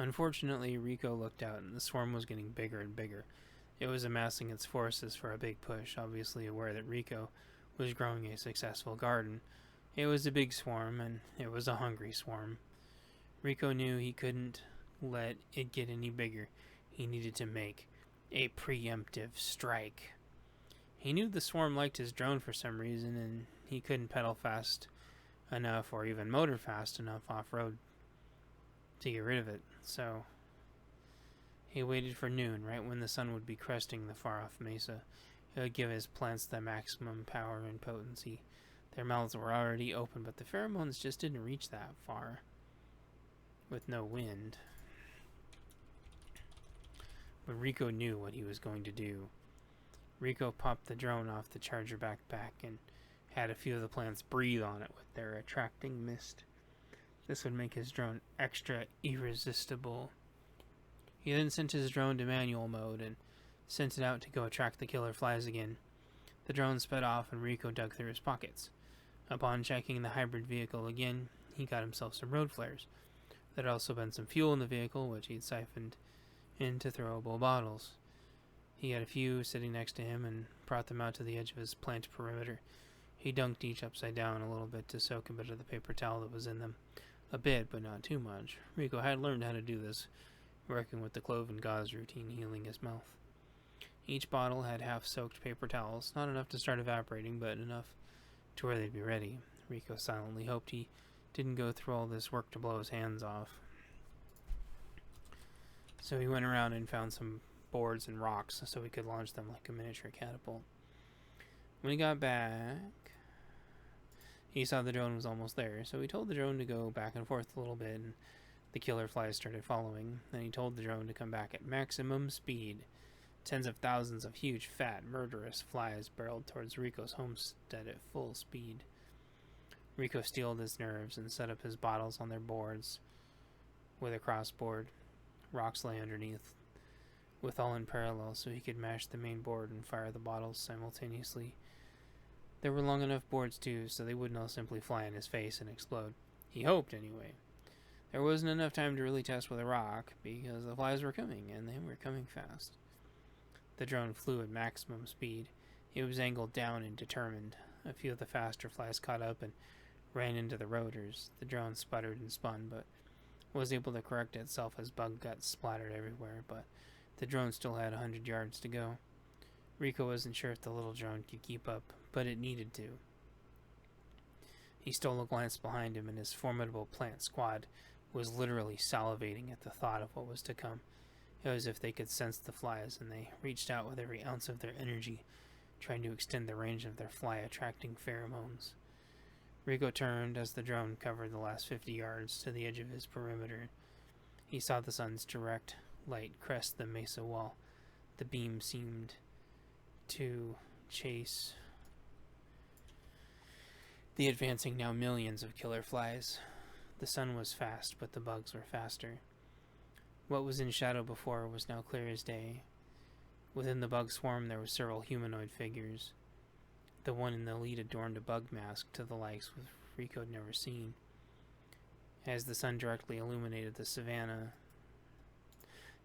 Unfortunately, Rico looked out, and the swarm was getting bigger and bigger. It was amassing its forces for a big push, obviously aware that Rico was growing a successful garden. It was a big swarm, and it was a hungry swarm. Rico knew he couldn't let it get any bigger. He needed to make a preemptive strike. He knew the swarm liked his drone for some reason, and he couldn't pedal fast enough or even motor fast enough off-road to get rid of it. So he waited for noon, right when the sun would be cresting the far-off mesa. It would give his plants the maximum power and potency. Their mouths were already open, but the pheromones just didn't reach that far with no wind. But Rico knew what he was going to do. Rico popped the drone off the charger backpack and had a few of the plants breathe on it with their attracting mist. This would make his drone extra irresistible. He then sent his drone to manual mode and sent it out to go attract the killer flies again. The drone sped off and Rico dug through his pockets. Upon checking the hybrid vehicle again, he got himself some road flares. There had also been some fuel in the vehicle, which he'd siphoned into throwable bottles. He had a few sitting next to him and brought them out to the edge of his plant perimeter. He dunked each upside down a little bit to soak a bit of the paper towel that was in them. A bit, but not too much. Rico had learned how to do this, working with the clove and gauze routine, healing his mouth. Each bottle had half-soaked paper towels, not enough to start evaporating, but enough to where they'd be ready. Rico silently hoped he didn't go through all this work to blow his hands off. So he went around and found some boards and rocks so he could launch them like a miniature catapult. When he got back, he saw the drone was almost there, so he told the drone to go back and forth a little bit, and the killer flies started following. Then he told the drone to come back at maximum speed. Tens of thousands of huge, fat, murderous flies barreled towards Rico's homestead at full speed. Rico steeled his nerves and set up his bottles on their boards with a crossboard. Rocks lay underneath, with all in parallel, so he could mash the main board and fire the bottles simultaneously. There were long enough boards, too, so they wouldn't all simply fly in his face and explode. He hoped, anyway. There wasn't enough time to really test with a rock, because the flies were coming, and they were coming fast. The drone flew at maximum speed. It was angled down and determined. A few of the faster flies caught up and ran into the rotors. The drone sputtered and spun, but was able to correct itself as bug guts splattered everywhere, but the drone still had 100 yards to go. Rico wasn't sure if the little drone could keep up, but it needed to. He stole a glance behind him, and his formidable plant squad was literally salivating at the thought of what was to come. It was as if they could sense the flies, and they reached out with every ounce of their energy, trying to extend the range of their fly-attracting pheromones. Rico turned as the drone covered the last 50 yards to the edge of his perimeter. He saw the sun's direct light crest the mesa wall. The beam seemed to chase the advancing now millions of killer flies. The sun was fast, but the bugs were faster. What was in shadow before was now clear as day. Within the bug swarm there were several humanoid figures. The one in the lead adorned a bug mask to the likes Rico had never seen. As the sun directly illuminated the savannah,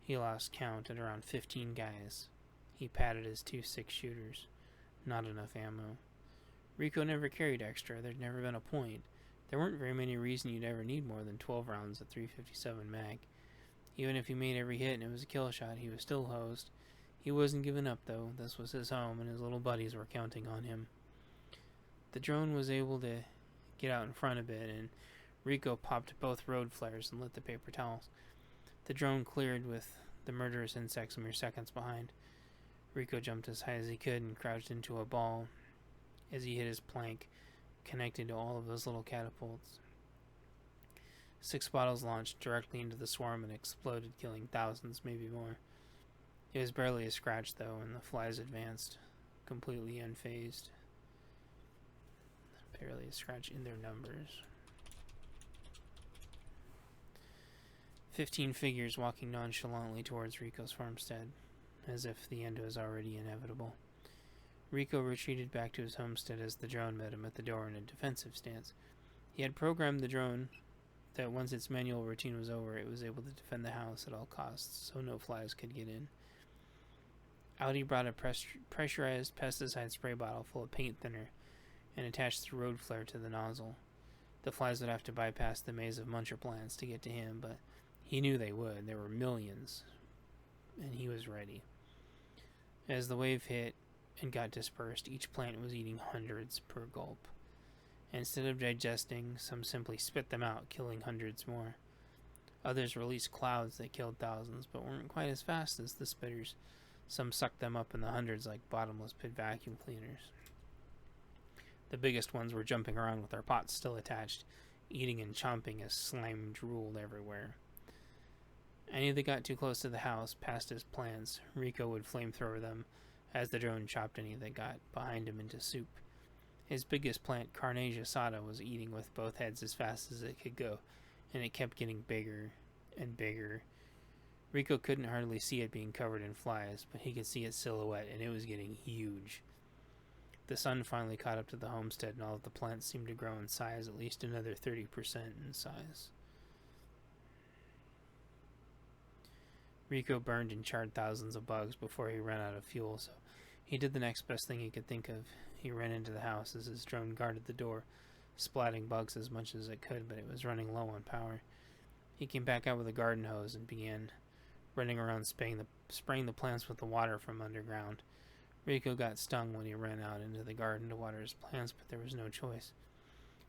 he lost count at around 15 guys. He patted his 2 6-shooters. Not enough ammo. Rico never carried extra. There'd never been a point. There weren't very many reasons you'd ever need more than 12 rounds at 357 mag. Even if he made every hit and it was a kill shot, he was still hosed. He wasn't giving up, though. This was his home, and his little buddies were counting on him. The drone was able to get out in front a bit, and Rico popped both road flares and lit the paper towels. The drone cleared with the murderous insects mere seconds behind. Rico jumped as high as he could and crouched into a ball as he hit his plank, connected to all of those little catapults. 6 bottles launched directly into the swarm and exploded, killing thousands, maybe more. It was barely a scratch, though, and the flies advanced, completely unfazed. Barely a scratch in their numbers. 15 figures walking nonchalantly towards Rico's farmstead, as if the end was already inevitable. Rico retreated back to his homestead as the drone met him at the door in a defensive stance. He had programmed the drone that once its manual routine was over, it was able to defend the house at all costs, so no flies could get in. Out he brought a pressurized pesticide spray bottle full of paint thinner and attached the road flare to the nozzle. The flies would have to bypass the maze of muncher plants to get to him, but he knew they would. There were millions, and he was ready. As the wave hit and got dispersed, each plant was eating hundreds per gulp. Instead of digesting, some simply spit them out, killing hundreds more. Others released clouds that killed thousands, but weren't quite as fast as the spitters. Some sucked them up in the hundreds like bottomless pit vacuum cleaners. The biggest ones were jumping around with their pots still attached, eating and chomping as slime drooled everywhere. Any that got too close to the house, past his plants, Rico would flamethrower them as the drone chopped any that got behind him into soup. His biggest plant, Carnegie Asada, was eating with both heads as fast as it could go, and it kept getting bigger and bigger. Rico couldn't hardly see it being covered in flies, but he could see its silhouette, and it was getting huge. The sun finally caught up to the homestead, and all of the plants seemed to grow in size, at least another 30% in size. Rico burned and charred thousands of bugs before he ran out of fuel, so he did the next best thing he could think of. He ran into the house as his drone guarded the door, splatting bugs as much as it could, but it was running low on power. He came back out with a garden hose and began running around spraying the plants with the water from underground. Rico got stung when he ran out into the garden to water his plants, but there was no choice.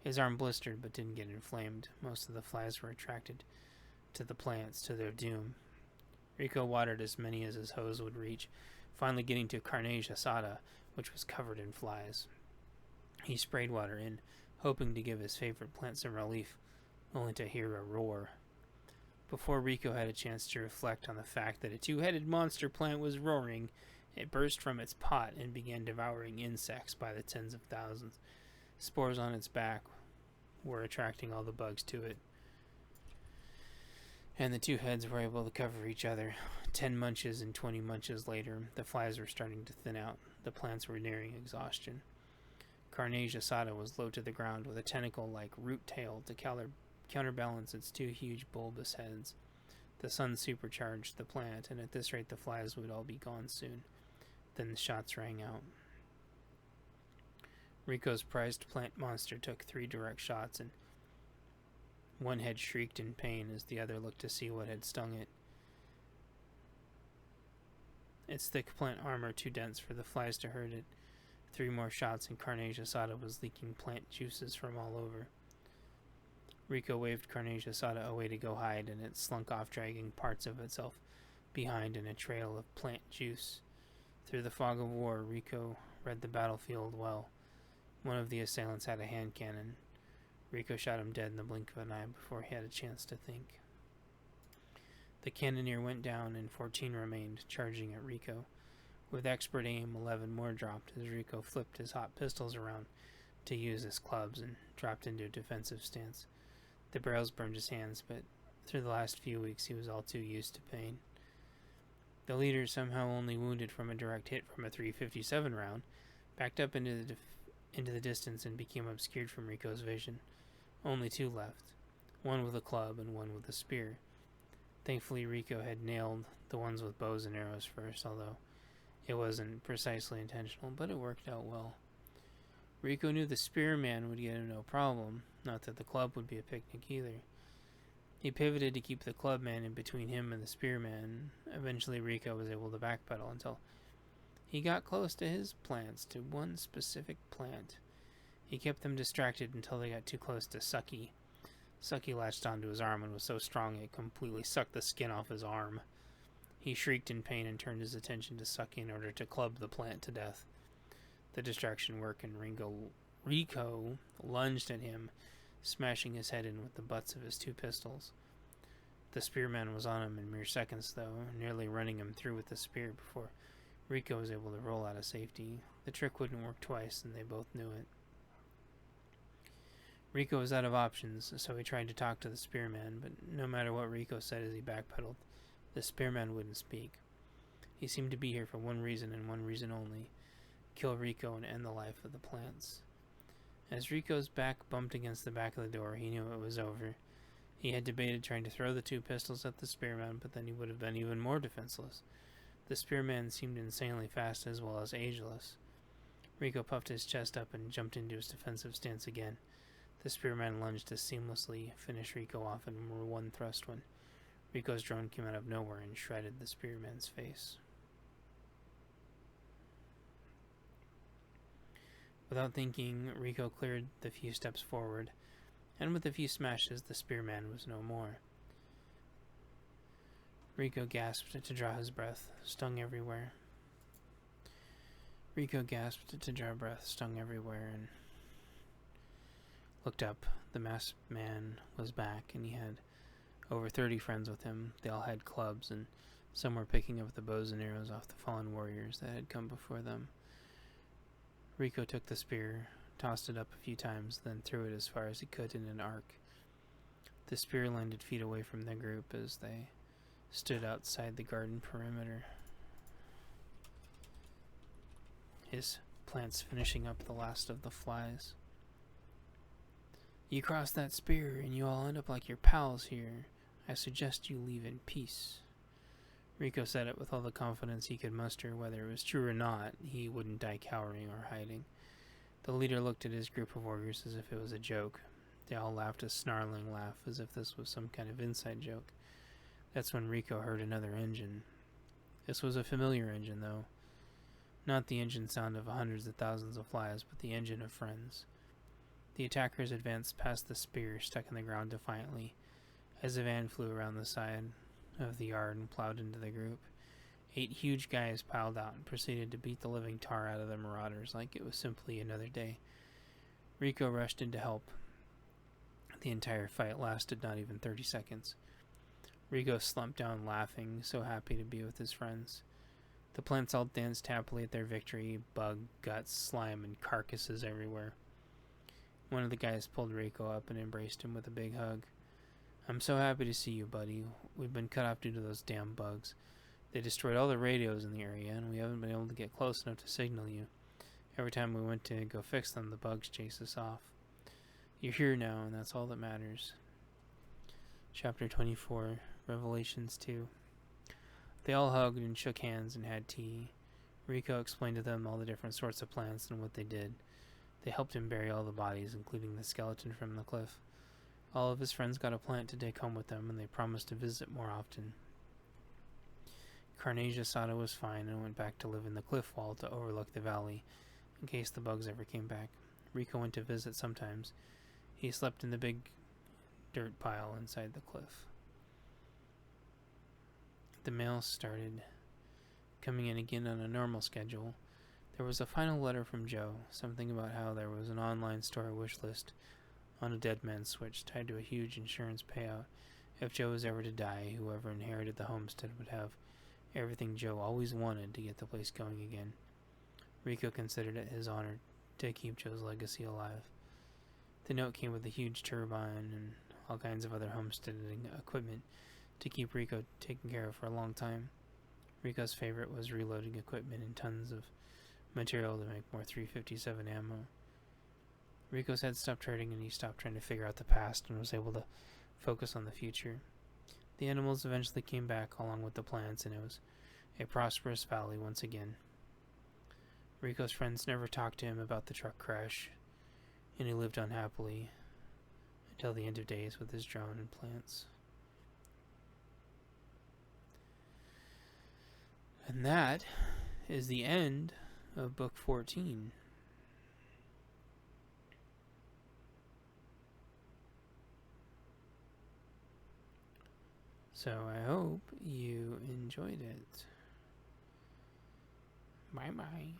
His arm blistered but didn't get inflamed. Most of the flies were attracted to the plants, to their doom. Rico watered as many as his hose would reach, finally getting to Carnegie Asada, which was covered in flies. He sprayed water in, hoping to give his favorite plant some relief, only to hear a roar. Before Rico had a chance to reflect on the fact that a two-headed monster plant was roaring, it burst from its pot and began devouring insects by the tens of thousands. Spores on its back were attracting all the bugs to it, and the two heads were able to cover each other. 10 munches and 20 munches later, the flies were starting to thin out. The plants were nearing exhaustion. Carnegie Asada was low to the ground with a tentacle-like root tail to counterbalance its two huge bulbous heads. The sun supercharged the plant, and at this rate the flies would all be gone soon. Then the shots rang out. Rico's prized plant monster took 3 direct shots, and one head shrieked in pain as the other looked to see what had stung it. Its thick plant armor too dense for the flies to hurt it. 3 more shots and Carnegie Asada was leaking plant juices from all over. Rico waved Carnegie Asada away to go hide, and it slunk off, dragging parts of itself behind in a trail of plant juice. Through the fog of war, Rico read the battlefield well. One of the assailants had a hand cannon. Rico shot him dead in the blink of an eye before he had a chance to think. The cannoneer went down, and 14 remained, charging at Rico. With expert aim, 11 more dropped as Rico flipped his hot pistols around to use as clubs and dropped into a defensive stance. The barrels burned his hands, but through the last few weeks he was all too used to pain. The leader, somehow only wounded from a direct hit from a .357 round, backed up into the distance and became obscured from Rico's vision. Only 2 left, one with a club and one with a spear. Thankfully, Rico had nailed the ones with bows and arrows first, although it wasn't precisely intentional, but it worked out well. Rico knew the spearman would get him no problem, not that the club would be a picnic either. He pivoted to keep the clubman in between him and the spearman. Eventually, Rico was able to backpedal until he got close to his plants, to one specific plant. He kept them distracted until they got too close to Sucky. Sucky latched onto his arm and was so strong it completely sucked the skin off his arm. He shrieked in pain and turned his attention to Sucky in order to club the plant to death. The distraction worked, and Rico lunged at him, smashing his head in with the butts of his 2 pistols. The spearman was on him in mere seconds, though, nearly running him through with the spear before Rico was able to roll out of safety. The trick wouldn't work twice, and they both knew it. Rico was out of options, so he tried to talk to the spearman, but no matter what Rico said as he backpedaled, the spearman wouldn't speak. He seemed to be here for one reason and one reason only: kill Rico and end the life of the plants. As Rico's back bumped against the back of the door, he knew it was over. He had debated trying to throw the 2 pistols at the spearman, but then he would have been even more defenseless. The spearman seemed insanely fast as well as ageless. Rico puffed his chest up and jumped into his defensive stance again. The spearman lunged to seamlessly finish Rico off in one thrust when Rico's drone came out of nowhere and shredded the spearman's face. Without thinking, Rico cleared the few steps forward, and with a few smashes, the spearman was no more. Rico gasped to draw his breath, stung everywhere. And looked up. The masked man was back, and he had over 30 friends with him. They all had clubs, and some were picking up the bows and arrows off the fallen warriors that had come before them. Rico took the spear, tossed it up a few times, then threw it as far as he could in an arc. The spear landed feet away from the group as they stood outside the garden perimeter, his plants finishing up the last of the flies. You cross that spear and you all end up like your pals here. I suggest you leave in peace. Rico said it with all the confidence he could muster. Whether it was true or not, he wouldn't die cowering or hiding. The leader looked at his group of warriors as if it was a joke. They all laughed a snarling laugh as if this was some kind of inside joke. That's when Rico heard another engine. This was a familiar engine, though. Not the engine sound of hundreds of thousands of flies, but the engine of friends. The attackers advanced past the spear stuck in the ground defiantly, as a van flew around the side of the yard and plowed into the group. 8 huge guys piled out and proceeded to beat the living tar out of the marauders like it was simply another day. Rico rushed in to help. The entire fight lasted not even 30 seconds. Rico slumped down laughing, so happy to be with his friends. The plants all danced happily at their victory, bug, guts, slime, and carcasses everywhere. One of the guys pulled Rico up and embraced him with a big hug. I'm so happy to see you, buddy. We've been cut off due to those damn bugs. They destroyed all the radios in the area, and we haven't been able to get close enough to signal you. Every time we went to go fix them, the bugs chase us off. You're here now, and that's all that matters. Chapter 24, Revelations 2. They all hugged and shook hands and had tea. Rico explained to them all the different sorts of plants and what they did. They helped him bury all the bodies, including the skeleton from the cliff. All of his friends got a plant to take home with them, and they promised to visit more often. Carnasia Sada was fine and went back to live in the cliff wall to overlook the valley, in case the bugs ever came back. Rico went to visit sometimes. He slept in the big dirt pile inside the cliff. The mail started coming in again on a normal schedule. There was a final letter from Joe, something about how there was an online store wish list on a dead man's switch tied to a huge insurance payout. If Joe was ever to die, whoever inherited the homestead would have everything Joe always wanted to get the place going again. Rico considered it his honor to keep Joe's legacy alive. The note came with a huge turbine and all kinds of other homesteading equipment to keep Rico taken care of for a long time. Rico's favorite was reloading equipment and tons of material to make more 357 ammo. Rico's head stopped hurting and he stopped trying to figure out the past and was able to focus on the future. The animals eventually came back along with the plants, and it was a prosperous valley once again. Rico's friends never talked to him about the truck crash, and he lived unhappily until the end of days with his drone and plants. And that is the end of book 14. So I hope you enjoyed it. Bye bye.